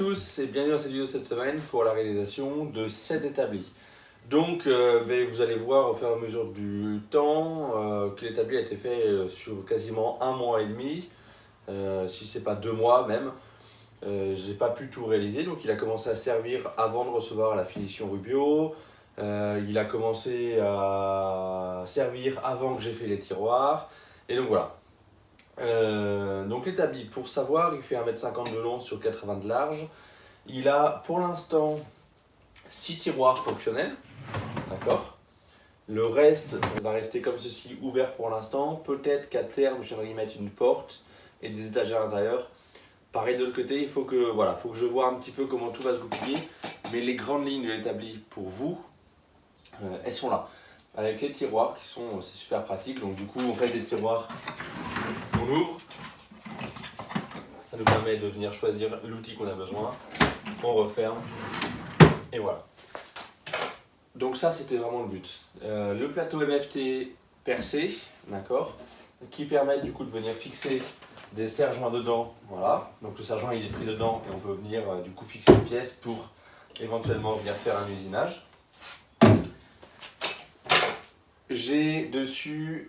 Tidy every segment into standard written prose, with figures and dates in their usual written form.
tous et bienvenue dans cette vidéo cette semaine pour la réalisation de cet établi. Donc vous allez voir au fur et à mesure du temps que l'établi a été fait sur quasiment 1 mois et demi, si c'est pas 2 mois même. J'ai pas pu tout réaliser, donc il a commencé à servir avant de recevoir la finition Rubio. Il a commencé à servir avant que j'ai fait les tiroirs, et donc voilà. Donc l'établi, pour savoir, il fait 1,50 m de long sur 80 de large. Il a pour l'instant 6 tiroirs fonctionnels, d'accord. Le reste va rester comme ceci, ouvert pour l'instant. Peut-être qu'à terme, j'aimerais y mettre une porte et des étagères à l'intérieur. Pareil de l'autre côté, il faut que je vois un petit peu comment tout va se goupiller. Mais les grandes lignes de l'établi pour vous, elles sont là. Avec les tiroirs qui sont, c'est super pratique. Donc du coup, on fait des tiroirs, on ouvre. Ça nous permet de venir choisir l'outil qu'on a besoin. On referme et voilà. Donc ça, c'était vraiment le but. Le plateau MFT percé, d'accord, qui permet du coup de venir fixer des serre-joints dedans. Voilà. Donc le serre-joint il est pris dedans et on peut venir du coup fixer une pièce pour éventuellement venir faire un usinage. J'ai dessus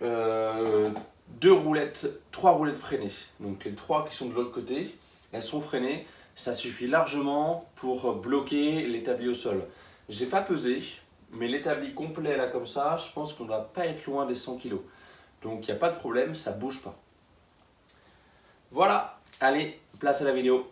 3 roulettes freinées. Donc les 3 qui sont de l'autre côté, elles sont freinées. Ça suffit largement pour bloquer l'établi au sol. J'ai pas pesé, mais l'établi complet là comme ça, je pense qu'on ne va pas être loin des 100 kg. Donc il n'y a pas de problème, ça bouge pas. Voilà, allez, place à la vidéo.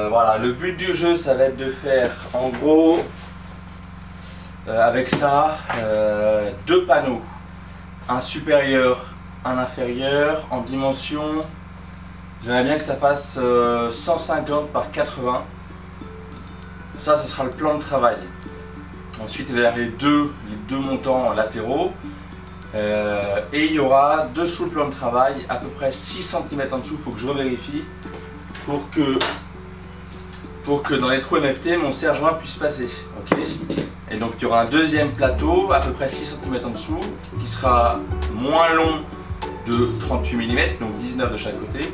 Voilà, le but du jeu, ça va être de faire en gros avec ça 2 panneaux, un supérieur, un inférieur en dimension. J'aimerais bien que ça fasse 150 par 80. Ça, ce sera le plan de travail. Ensuite, vers les deux montants latéraux. Et il y aura dessous le plan de travail à peu près 6 cm en dessous. Il faut que je revérifie pour que dans les trous MFT, mon serre-joint puisse passer. Okay. Et donc il y aura un deuxième plateau à peu près 6 cm en dessous qui sera moins long de 38 mm, donc 19 de chaque côté.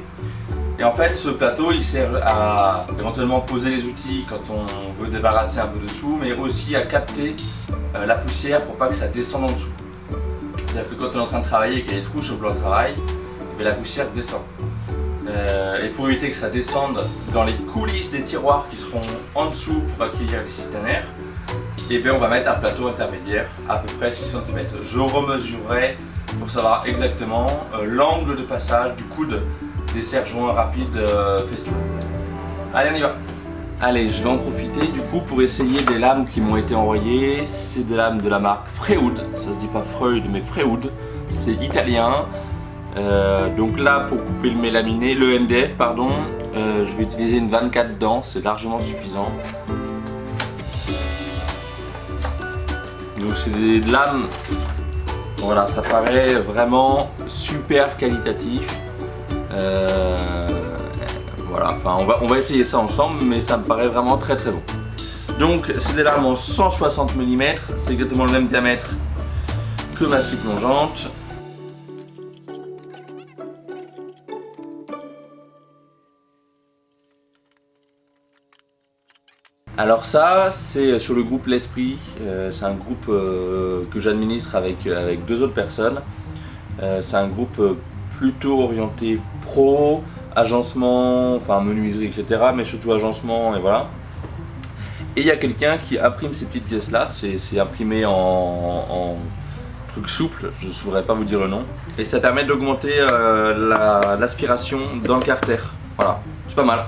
Et en fait ce plateau il sert à éventuellement poser les outils quand on veut débarrasser un peu dessous, mais aussi à capter la poussière pour pas que ça descende en dessous. C'est-à-dire que quand on est en train de travailler et qu'il y a des trous sur le plan de travail, la poussière descend. Et pour éviter que ça descende dans les coulisses des tiroirs qui seront en dessous pour accueillir les cisternaires, et bien on va mettre un plateau intermédiaire à peu près 6 cm. Je remesurerai pour savoir exactement l'angle de passage du coude des serre-joints rapides festoon. Allez, on y va. Allez, je vais en profiter du coup pour essayer des lames qui m'ont été envoyées. C'est des lames de la marque Freud, ça se dit pas Freud mais Freud, c'est italien. Donc là, pour couper le mélaminé, le MDF pardon, je vais utiliser une 24 dents, c'est largement suffisant. Donc c'est des lames, voilà, ça paraît vraiment super qualitatif. Voilà, enfin on va essayer ça ensemble, mais ça me paraît vraiment très très bon. Donc c'est des lames en 160 mm, c'est exactement le même diamètre que ma scie plongeante. Alors ça, c'est sur le groupe L'Esprit, c'est un groupe que j'administre avec 2 autres personnes. C'est un groupe plutôt orienté pro, agencement, enfin menuiserie, etc. Mais surtout agencement et voilà. Et il y a quelqu'un qui imprime ces petites pièces là, c'est imprimé en truc souple, je ne saurais pas vous dire le nom. Et ça permet d'augmenter l'aspiration dans le carter, voilà, c'est pas mal.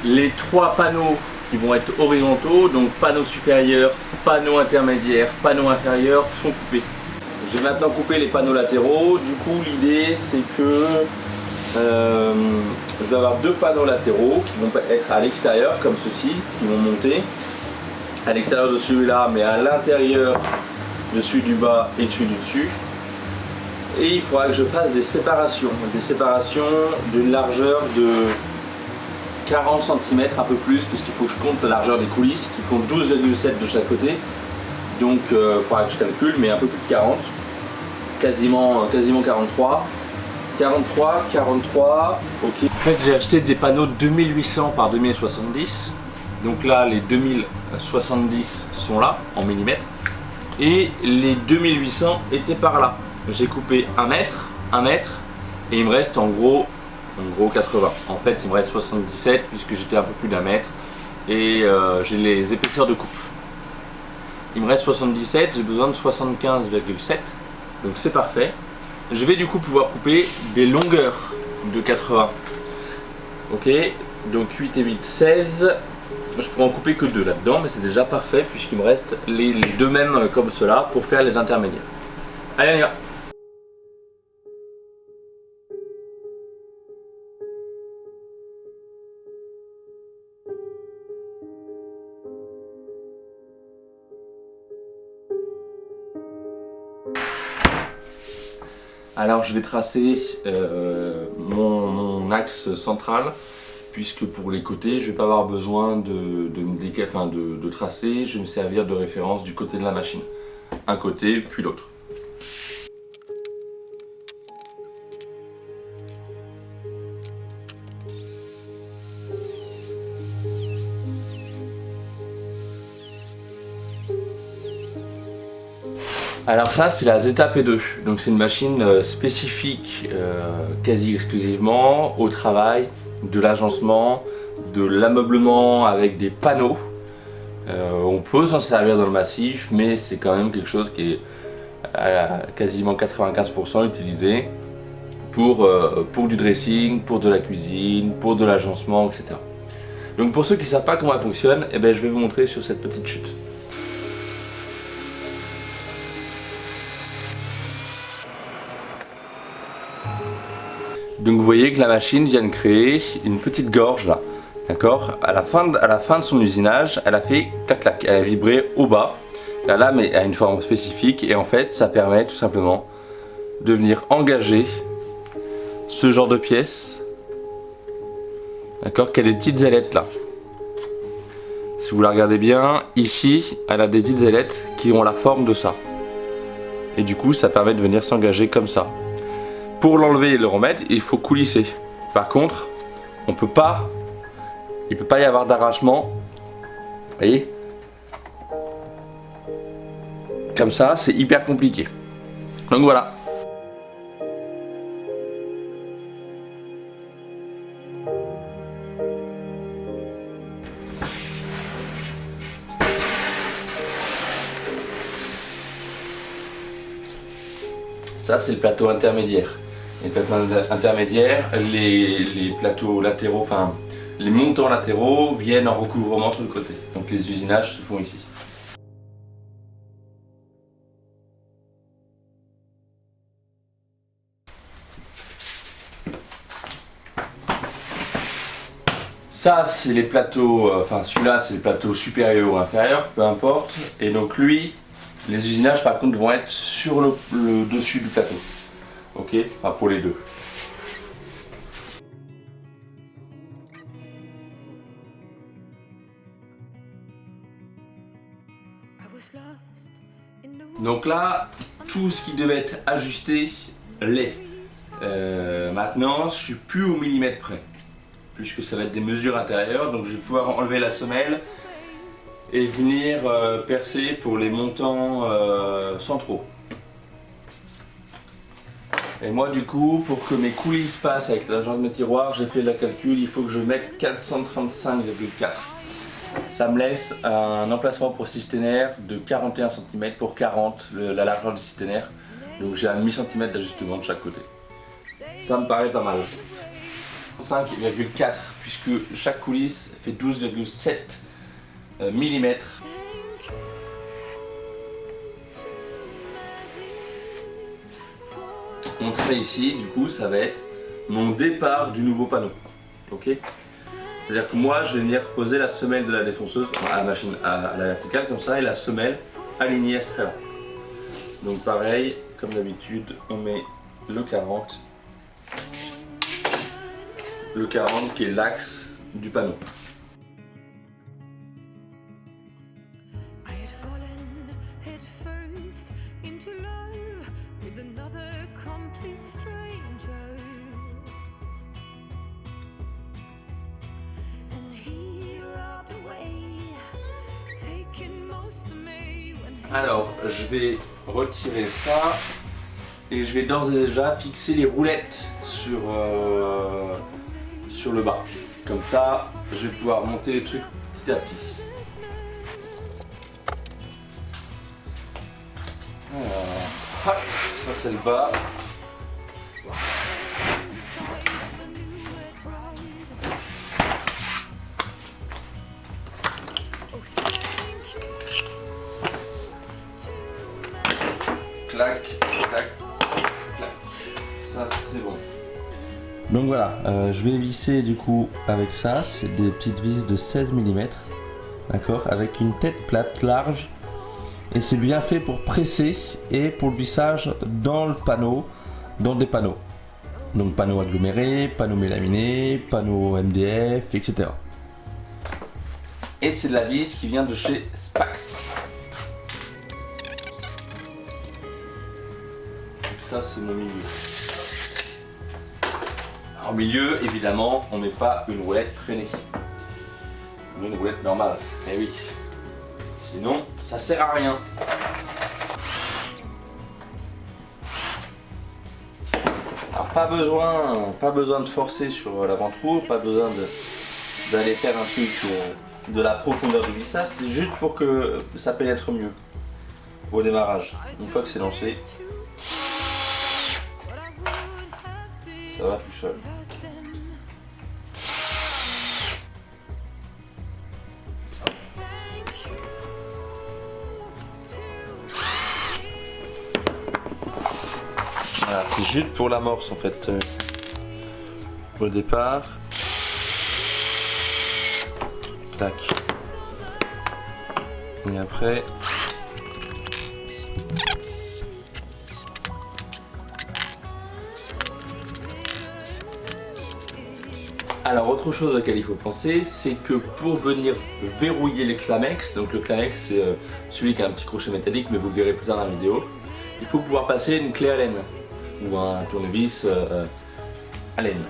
les 3 panneaux qui vont être horizontaux, donc panneau supérieur, panneau intermédiaire, panneau inférieur, sont coupés. Je vais maintenant couper les panneaux latéraux. Du coup, l'idée c'est que je vais avoir 2 panneaux latéraux qui vont être à l'extérieur, comme ceci, qui vont monter à l'extérieur de celui-là, mais à l'intérieur de celui du bas et de celui du dessus. Et il faudra que je fasse des séparations d'une largeur de 40 cm, un peu plus, puisqu'il faut que je compte la largeur des coulisses qui font 12,7 de chaque côté. Donc il faudra que je calcule, mais un peu plus de 40, quasiment 43. 43, ok. En fait, j'ai acheté des panneaux 2800 par 2070. Donc là, les 2070 sont là, en millimètres. Et les 2800 étaient par là. J'ai coupé 1 mètre, et il me reste en gros 80. En fait, il me reste 77 puisque j'étais un peu plus d'1 mètre. Et j'ai les épaisseurs de coupe. Il me reste 77, j'ai besoin de 75,7. Donc c'est parfait. Je vais du coup pouvoir couper des longueurs de 80. Ok, donc 8 et 8, 16. Je pourrais en couper que 2 là-dedans, mais c'est déjà parfait puisqu'il me reste les 2 mêmes comme cela pour faire les intermédiaires. Allez, on y va. Alors je vais tracer mon axe central, puisque pour les côtés je ne vais pas avoir besoin de tracer, je vais me servir de référence du côté de la machine. Un côté puis l'autre. Alors ça c'est la ZP2, donc c'est une machine spécifique quasi exclusivement au travail de l'agencement, de l'ameublement avec des panneaux. On peut s'en servir dans le massif, mais c'est quand même quelque chose qui est à quasiment 95% utilisé pour du dressing, pour de la cuisine, pour de l'agencement, etc. Donc pour ceux qui ne savent pas comment elle fonctionne, je vais vous montrer sur cette petite chute. Donc vous voyez que la machine vient de créer une petite gorge là, d'accord. À la fin de son usinage, elle a fait tac tac, elle a vibré au bas. La lame a une forme spécifique et en fait ça permet tout simplement de venir engager ce genre de pièce, d'accord, qui a des petites ailettes là. Si vous la regardez bien, ici elle a des petites ailettes qui ont la forme de ça. Et du coup ça permet de venir s'engager comme ça. Pour l'enlever et le remettre, il faut coulisser. Par contre, il ne peut pas y avoir d'arrachement. Vous voyez? Comme ça, c'est hyper compliqué. Donc voilà. Ça, c'est le plateau intermédiaire. Les plateaux intermédiaires, les plateaux latéraux, enfin les montants latéraux viennent en recouvrement sur le côté. Donc les usinages se font ici. Ça c'est les plateaux, enfin celui-là c'est les plateaux supérieurs ou inférieurs, peu importe. Et donc lui, les usinages par contre vont être sur le dessus du plateau. Ok, enfin pour les deux. Donc là, tout ce qui devait être ajusté l'est. Maintenant, je suis plus au millimètre près, puisque ça va être des mesures intérieures, donc je vais pouvoir enlever la semelle et venir percer pour les montants centraux. Et moi du coup, pour que mes coulisses passent avec la jambe de mes tiroirs, j'ai fait le calcul, il faut que je mette 435,4. Ça me laisse un emplacement pour systénaire de 41 cm pour 40, la largeur du systénaire. Donc j'ai un demi-centimètre d'ajustement de chaque côté. Ça me paraît pas mal. 5,4 puisque chaque coulisse fait 12,7 mm. Mon trait ici, du coup, ça va être mon départ du nouveau panneau. Ok. C'est-à-dire que moi, je vais venir poser la semelle de la défonceuse à la machine à la verticale comme ça et la semelle alignée à ce trait-là. Donc pareil, comme d'habitude, on met le 40. Le 40 qui est l'axe du panneau. Alors, je vais retirer ça et je vais d'ores et déjà fixer les roulettes sur le bas. Comme ça, je vais pouvoir monter les trucs petit à petit. Alors, hop, ça c'est le bas. Clac, clac, clac. Ça c'est bon. Donc voilà, je vais visser du coup avec ça, c'est des petites vis de 16 mm, d'accord, avec une tête plate large, et c'est bien fait pour presser et pour le vissage dans le panneau, dans des panneaux. Donc panneaux agglomérés, panneaux mélaminés, panneaux MDF, etc. Et c'est de la vis qui vient de chez Spax. Ça c'est mon milieu. En milieu, évidemment, on met pas une roulette freinée. On met une roulette normale. Eh oui. Sinon, ça sert à rien. Alors pas besoin de forcer sur l'avant-roue, pas besoin d'aller faire un truc de la profondeur du vissage, c'est juste pour que ça pénètre mieux au démarrage. Une fois que c'est lancé, ça va tout seul. Voilà, c'est juste pour l'amorce en fait. Au départ. Tac. Et après. Alors autre chose à laquelle il faut penser, c'est que pour venir verrouiller les Clamex, donc le Clamex c'est celui qui a un petit crochet métallique, mais vous le verrez plus tard dans la vidéo, il faut pouvoir passer une clé Allen ou un tournevis Allen.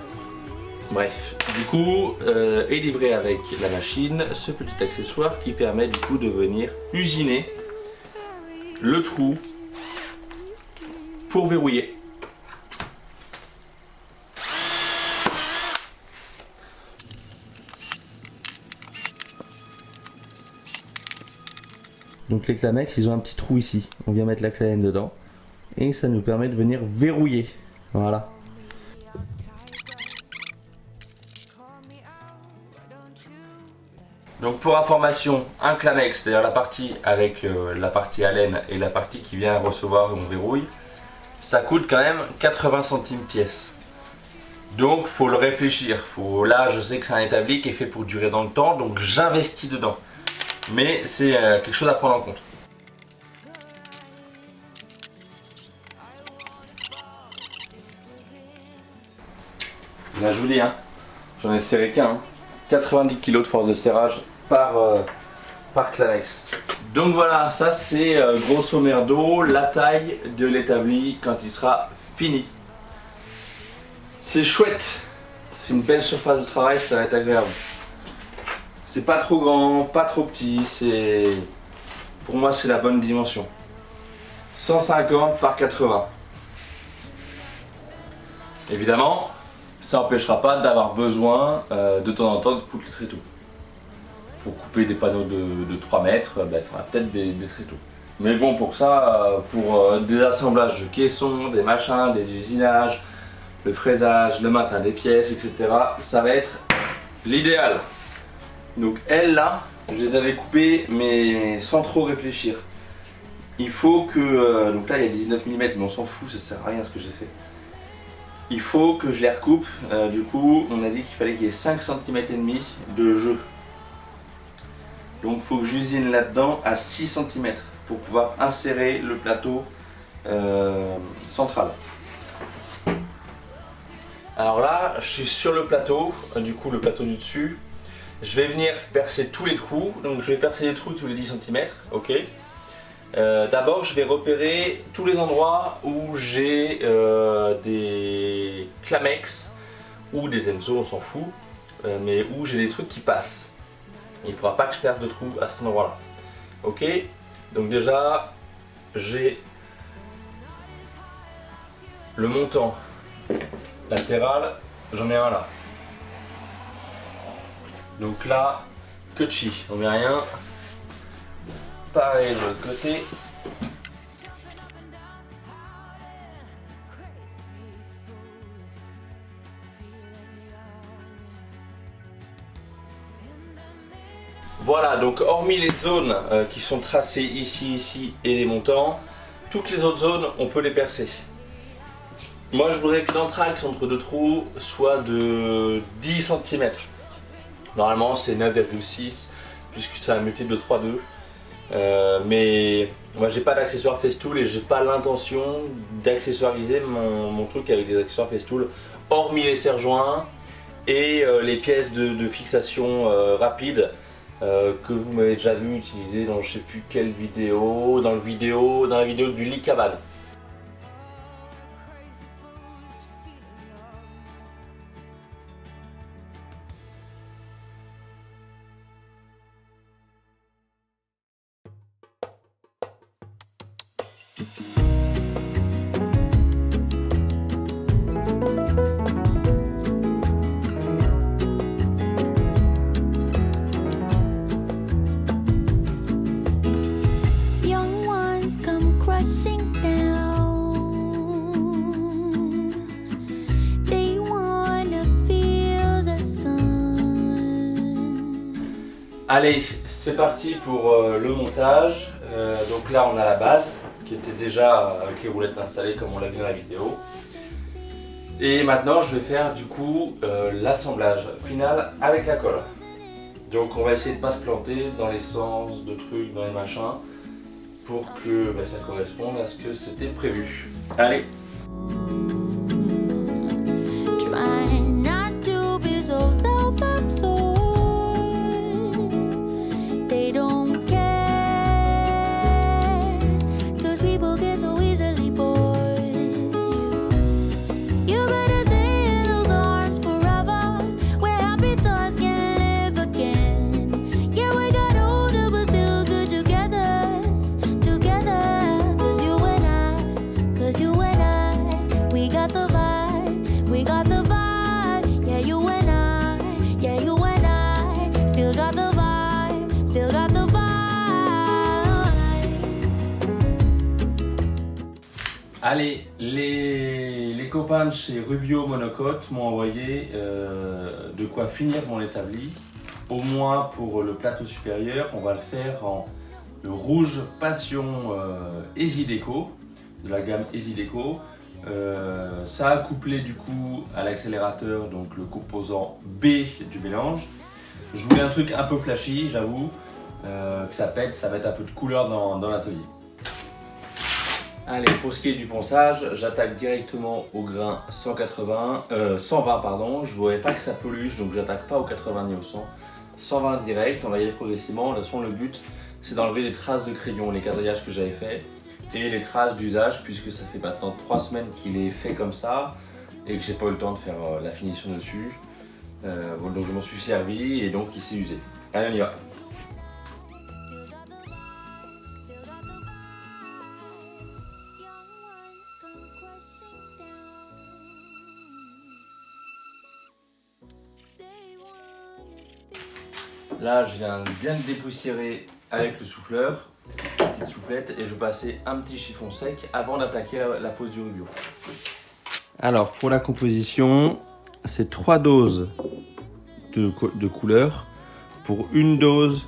Bref, du coup est livré avec la machine ce petit accessoire qui permet du coup de venir usiner le trou pour verrouiller. Donc les Clamex, ils ont un petit trou ici. On vient mettre la clé Allen dedans et ça nous permet de venir verrouiller. Voilà. Donc pour information, un Clamex, c'est-à-dire la partie avec la partie Allen et la partie qui vient recevoir et on verrouille, ça coûte quand même 80 centimes pièce. Donc faut le réfléchir. Là, je sais que c'est un établi qui est fait pour durer dans le temps, donc j'investis dedans. Mais c'est quelque chose à prendre en compte. Là je vous dis, hein, j'en ai serré qu'un. 90 kg de force de serrage par Clamex. Donc voilà, ça c'est grosso merdo la taille de l'établi quand il sera fini. C'est chouette, c'est une belle surface de travail, ça va être agréable. C'est pas trop grand, pas trop petit, pour moi c'est la bonne dimension. 150 par 80. Évidemment, ça n'empêchera pas d'avoir besoin de temps en temps de foutre le tréteau. Pour couper des panneaux de 3 mètres, il faudra peut-être des tréteaux. Mais bon, pour ça, pour des assemblages de caissons, des machins, des usinages, le fraisage, le maintien des pièces, etc. Ça va être l'idéal. Donc elles là, je les avais coupées mais sans trop réfléchir. Il faut que, donc là il y a 19 mm mais on s'en fout, ça sert à rien ce que j'ai fait. Il faut que je les recoupe, du coup on a dit qu'il fallait qu'il y ait 5 cm et demi de jeu. Donc il faut que j'usine là-dedans à 6 cm pour pouvoir insérer le plateau central. Alors là, je suis sur le plateau, du coup le plateau du dessus. Je vais venir percer tous les trous, donc je vais percer les trous tous les 10 cm, ok. D'abord je vais repérer tous les endroits où j'ai des Clamex ou des Denso, on s'en fout, mais où j'ai des trucs qui passent. Il ne faudra pas que je perde de trous à cet endroit là. Ok, donc déjà j'ai le montant latéral, j'en ai un là. Donc là, que chi, on met rien. Pareil de l'autre côté. Voilà, donc hormis les zones qui sont tracées ici et les montants, toutes les autres zones on peut les percer. Moi je voudrais que l'entraxe entre deux trous soit de 10 cm. Normalement c'est 9,6 puisque c'est un multiple de 3,2. Mais moi j'ai pas d'accessoire Festool et j'ai pas l'intention d'accessoiriser mon truc avec des accessoires Festool, hormis les serre-joints et les pièces de fixation rapide que vous m'avez déjà vu utiliser dans je sais plus quelle vidéo, dans la vidéo du lit cabane. Allez, c'est parti pour le montage. Donc là on a la base qui était déjà avec les roulettes installées comme on l'a vu dans la vidéo. Et maintenant je vais faire du coup l'assemblage final avec la colle. Donc on va essayer de ne pas se planter dans les sens de trucs, dans les machins, pour que ça corresponde à ce que c'était prévu. Allez! Allez, les copains de chez Rubio Monocoque m'ont envoyé de quoi finir mon établi. Au moins pour le plateau supérieur, on va le faire en le rouge passion Easy Deco, de la gamme Easy Deco. Ça a couplé du coup à l'accélérateur, donc le composant B du mélange. Je voulais un truc un peu flashy, j'avoue, que ça pète, ça mette un peu de couleur dans l'atelier. Allez, pour ce qui est du ponçage, j'attaque directement au grain 120 pardon. Je ne voudrais pas que ça peluche, donc j'attaque pas au 80 ni au 100. 120 direct, on va y aller progressivement. De toute façon, le but c'est d'enlever les traces de crayon, les quadrillages que j'avais fait et les traces d'usage, puisque ça fait maintenant 3 semaines qu'il est fait comme ça et que j'ai pas eu le temps de faire la finition dessus. Donc je m'en suis servi et donc il s'est usé. Allez, on y va. Là, je viens bien de dépoussiérer avec le souffleur, la petite soufflette, et je vais passer un petit chiffon sec avant d'attaquer la pose du Rubio. Alors pour la composition, c'est 3 doses de couleur pour une dose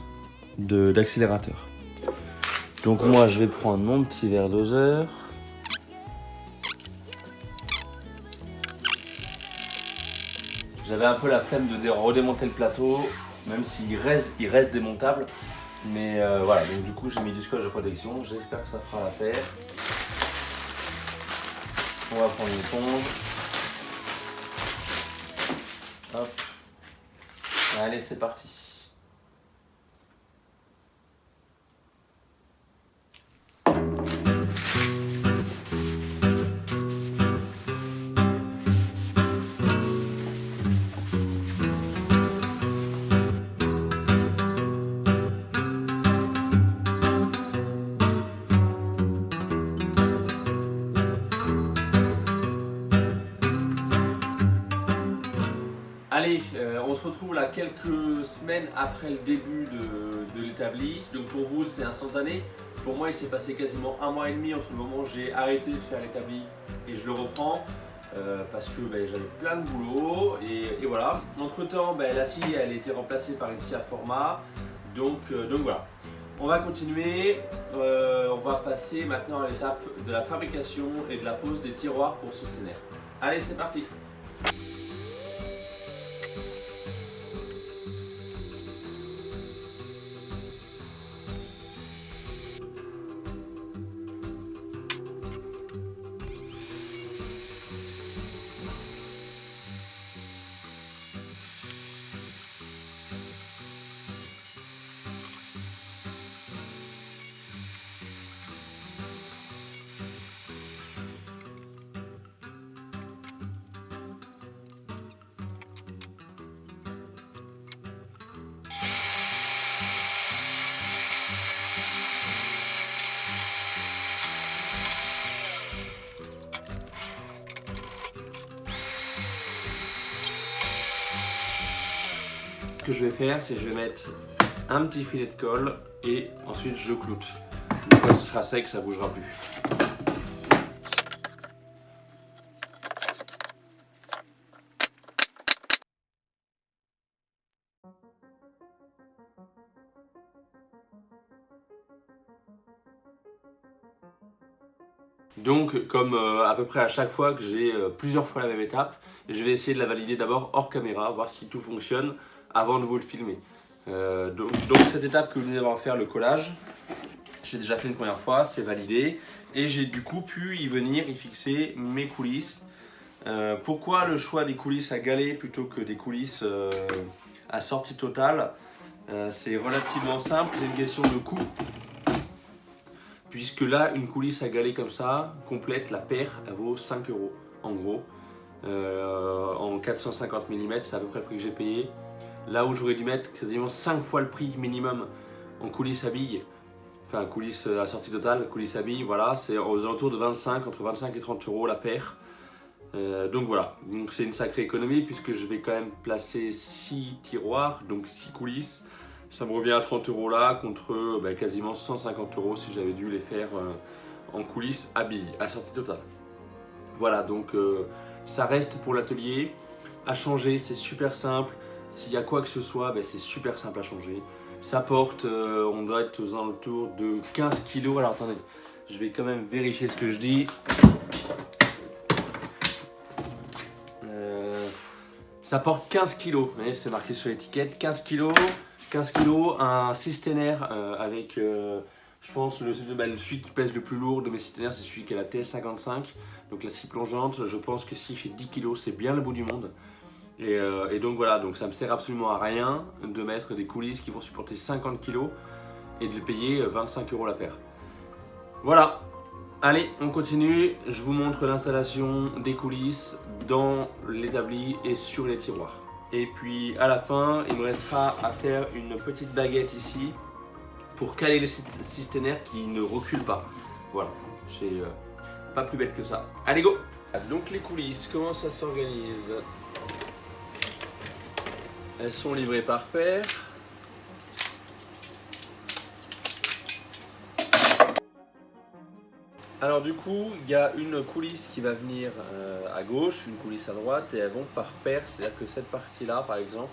d'accélérateur. Donc moi je vais prendre mon petit verre doseur. J'avais un peu la flemme de redémonter le plateau, même s'il reste démontable. Mais voilà, donc du coup j'ai mis du scotch de protection, j'espère que ça fera l'affaire. On va prendre une éponge. Hop. Allez, c'est parti. Allez, on se retrouve là quelques semaines après le début de l'établi. Donc pour vous c'est instantané. Pour moi il s'est passé quasiment 1 mois et demi entre le moment où j'ai arrêté de faire l'établi et je le reprends. Parce que j'avais plein de boulot et voilà. Entre temps la scie elle a été remplacée par une scie à format. Donc voilà. On va continuer. On va passer maintenant à l'étape de la fabrication et de la pose des tiroirs pour Systener. Allez c'est parti. Ce que je vais faire, c'est que je vais mettre un petit filet de colle et ensuite je cloute. Une fois que ce sera sec, ça ne bougera plus. Donc, comme à peu près à chaque fois que j'ai plusieurs fois la même étape, je vais essayer de la valider d'abord hors caméra, voir si tout fonctionne avant de vous le filmer. Donc cette étape que vous venez d'avoir à faire, le collage, j'ai déjà fait une première fois, c'est validé. Et j'ai du coup pu y venir, y fixer mes coulisses. Pourquoi le choix des coulisses à galets plutôt que des coulisses à sortie totale? C'est relativement simple, c'est une question de coût. Puisque là, une coulisse à galets comme ça, complète, la paire, elle vaut 5 € en gros. En 450 mm, c'est à peu près le prix que j'ai payé. Là où j'aurais dû mettre quasiment 5 fois le prix minimum en coulisse à billes, enfin coulisse à sortie totale, coulisse à billes, voilà, c'est aux alentours de entre 25 et 30 € la paire. Donc voilà, donc c'est une sacrée économie puisque je vais quand même placer 6 tiroirs, donc 6 coulisses. Ça me revient à 30 € là contre quasiment 150 € si j'avais dû les faire en coulisses à billes, à sortie totale. Voilà, donc ça reste pour l'atelier. À changer, c'est super simple. S'il y a quoi que ce soit, c'est super simple à changer. Ça porte, on doit être aux alentours de 15 kg. Alors attendez, je vais quand même vérifier ce que je dis. Ça porte 15 kg, c'est marqué sur l'étiquette, 15 kg. 15 kg, un Systener avec, je pense, celui qui pèse le plus lourd de mes Systener, c'est celui qui a la TS55, donc la scie plongeante. Je pense que s'il fait 10 kg, c'est bien le bout du monde. Et donc voilà, donc ça me sert absolument à rien de mettre des coulisses qui vont supporter 50 kg et de les payer 25 € la paire. Voilà, allez, on continue. Je vous montre l'installation des coulisses dans l'établi et sur les tiroirs. Et puis à la fin, il me restera à faire une petite baguette ici pour caler le Systener qui ne recule pas. Voilà, c'est pas plus bête que ça. Allez, go! Donc les coulisses, comment ça s'organise? Elles sont livrées par paire. Alors du coup, il y a une coulisse qui va venir à gauche, une coulisse à droite, et elles vont par paire, c'est-à-dire que cette partie-là, par exemple,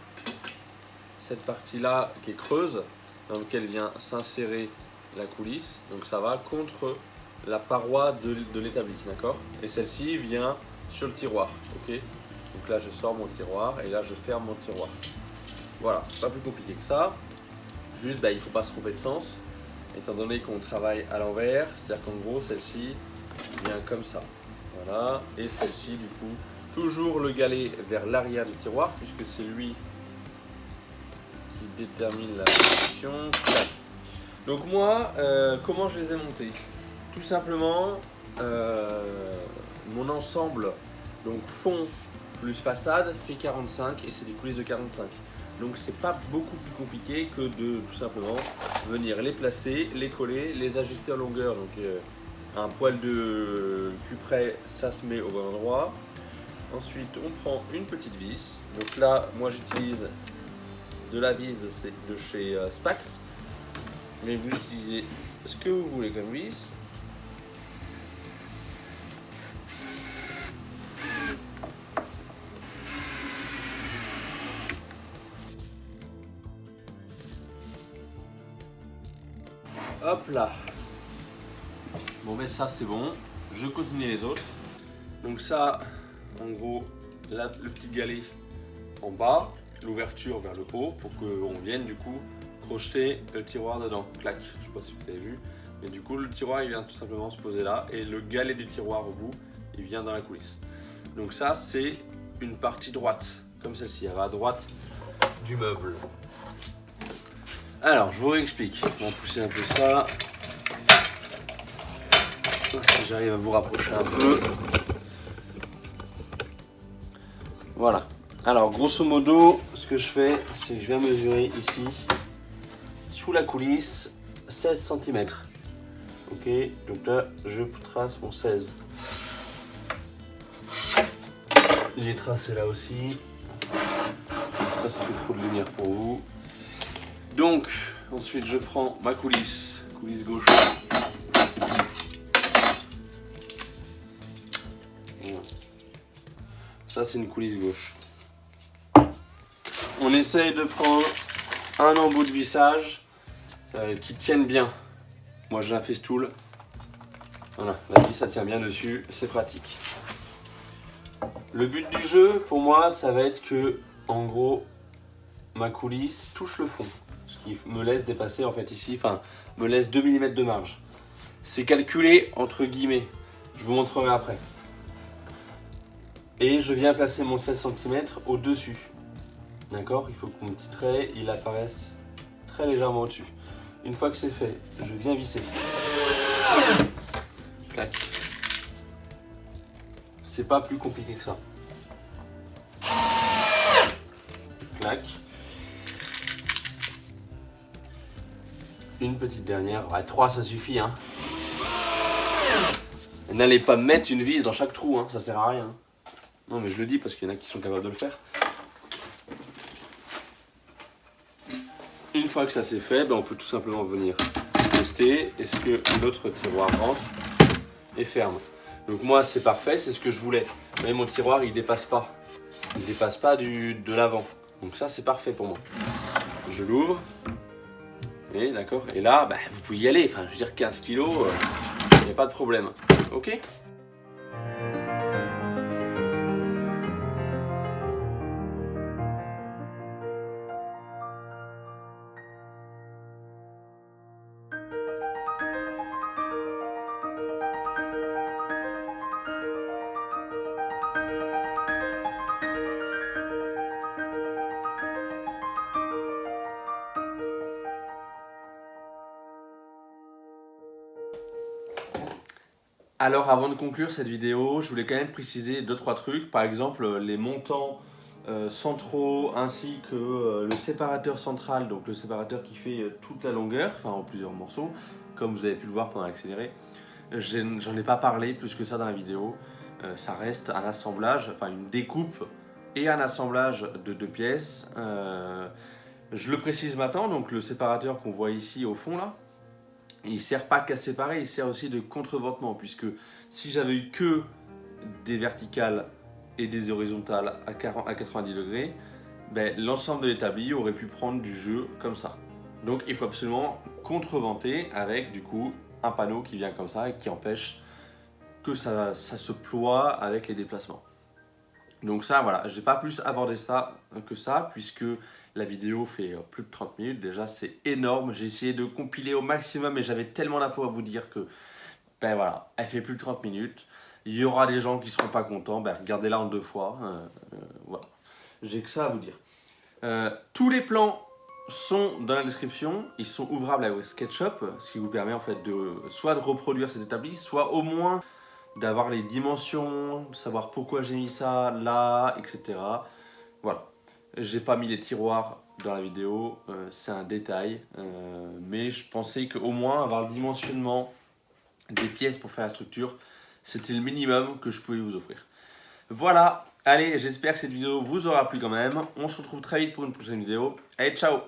cette partie-là qui est creuse, dans laquelle vient s'insérer la coulisse, donc ça va contre la paroi de l'établi, d'accord? Et celle-ci vient sur le tiroir, ok? Donc là, je sors mon tiroir, et là, je ferme mon tiroir. Voilà, c'est pas plus compliqué que ça. Juste, il ne faut pas se tromper de sens, étant donné qu'on travaille à l'envers, c'est-à-dire qu'en gros, celle-ci vient comme ça. Voilà, et celle-ci, du coup, toujours le galet vers l'arrière du tiroir, puisque c'est lui qui détermine la position. Donc moi, comment je les ai montés? Tout simplement, mon ensemble, donc fond plus façade, fait 45, et c'est des coulisses de 45. Donc c'est pas beaucoup plus compliqué que de tout simplement venir les placer, les coller, les ajuster en longueur. Donc un poil de cuprès, ça se met au bon endroit. Ensuite on prend une petite vis. Donc là moi j'utilise de la vis de chez Spax. Mais vous utilisez ce que vous voulez comme vis. Hop là. Bon ben ça c'est bon. Je continue les autres. Donc ça, en gros, là, le petit galet en bas, l'ouverture vers le haut pour qu'on vienne du coup crocheter le tiroir dedans. Clac. Je sais pas si vous avez vu. Mais du coup le tiroir il vient tout simplement se poser là et le galet du tiroir au bout il vient dans la coulisse. Donc ça c'est une partie droite comme celle-ci. Elle va à droite du meuble. Alors, je vous réexplique. On va pousser un peu ça. Si j'arrive à vous rapprocher un peu. Voilà. Alors, grosso modo, ce que je fais, c'est que je viens mesurer ici, sous la coulisse, 16 cm. Ok, donc là, je trace mon 16. J'ai tracé là aussi. Ça fait trop de lumière pour vous. Donc, ensuite je prends ma coulisse gauche. Voilà. Ça c'est une coulisse gauche. On essaye de prendre un embout de vissage qui tienne bien. Moi j'ai un festool. Voilà, la vis ça tient bien dessus, c'est pratique. Le but du jeu pour moi ça va être que, en gros, ma coulisse touche le fond. Ce qui me laisse dépasser en fait ici, enfin me laisse 2 mm de marge. C'est calculé entre guillemets, je vous montrerai après. Et je viens placer mon 16 cm au-dessus. D'accord? Il faut que mon petit trait il apparaisse très légèrement au-dessus. Une fois que c'est fait, je viens visser. Clac. C'est pas plus compliqué que ça. Clac. Une petite dernière, ouais, 3 ça suffit hein. N'allez pas mettre une vis dans chaque trou, hein, ça sert à rien. Non mais je le dis parce qu'il y en a qui sont capables de le faire. Une fois que ça c'est fait, on peut tout simplement venir tester est-ce que l'autre tiroir rentre et ferme. Donc moi c'est parfait, c'est ce que je voulais. Mais mon tiroir il dépasse pas. Il dépasse pas de l'avant. Donc ça c'est parfait pour moi. Je l'ouvre. Et d'accord. Et là, vous pouvez y aller. Enfin, je veux dire 15 kg, il n'y a pas de problème. Ok ? Alors avant de conclure cette vidéo, je voulais quand même préciser 2-3 trucs. Par exemple, les montants centraux ainsi que le séparateur central, donc le séparateur qui fait toute la longueur, enfin en plusieurs morceaux, comme vous avez pu le voir pendant l'accéléré. J'en ai pas parlé plus que ça dans la vidéo. Ça reste un assemblage, enfin une découpe et un assemblage de 2 pièces. Je le précise maintenant, donc le séparateur qu'on voit ici au fond là, il ne sert pas qu'à séparer, il sert aussi de contreventement, puisque si j'avais eu que des verticales et des horizontales à 90 degrés, ben, l'ensemble de l'établi aurait pu prendre du jeu comme ça. Donc il faut absolument contreventer avec du coup un panneau qui vient comme ça et qui empêche que ça se ploie avec les déplacements. Donc ça, voilà, je n'ai pas plus abordé ça que ça, puisque la vidéo fait plus de 30 minutes. Déjà, c'est énorme. J'ai essayé de compiler au maximum, mais j'avais tellement d'infos à vous dire que, ben voilà, elle fait plus de 30 minutes. Il y aura des gens qui ne seront pas contents. Ben, regardez-la en 2 fois. Voilà. J'ai que ça à vous dire. Tous les plans sont dans la description. Ils sont ouvrables avec SketchUp, ce qui vous permet en fait soit de reproduire cet établi, soit au moins d'avoir les dimensions, de savoir pourquoi j'ai mis ça là, etc. Voilà. J'ai pas mis les tiroirs dans la vidéo, c'est un détail, mais je pensais qu'au moins avoir le dimensionnement des pièces pour faire la structure, c'était le minimum que je pouvais vous offrir. Voilà, allez, j'espère que cette vidéo vous aura plu quand même. On se retrouve très vite pour une prochaine vidéo. Allez, ciao!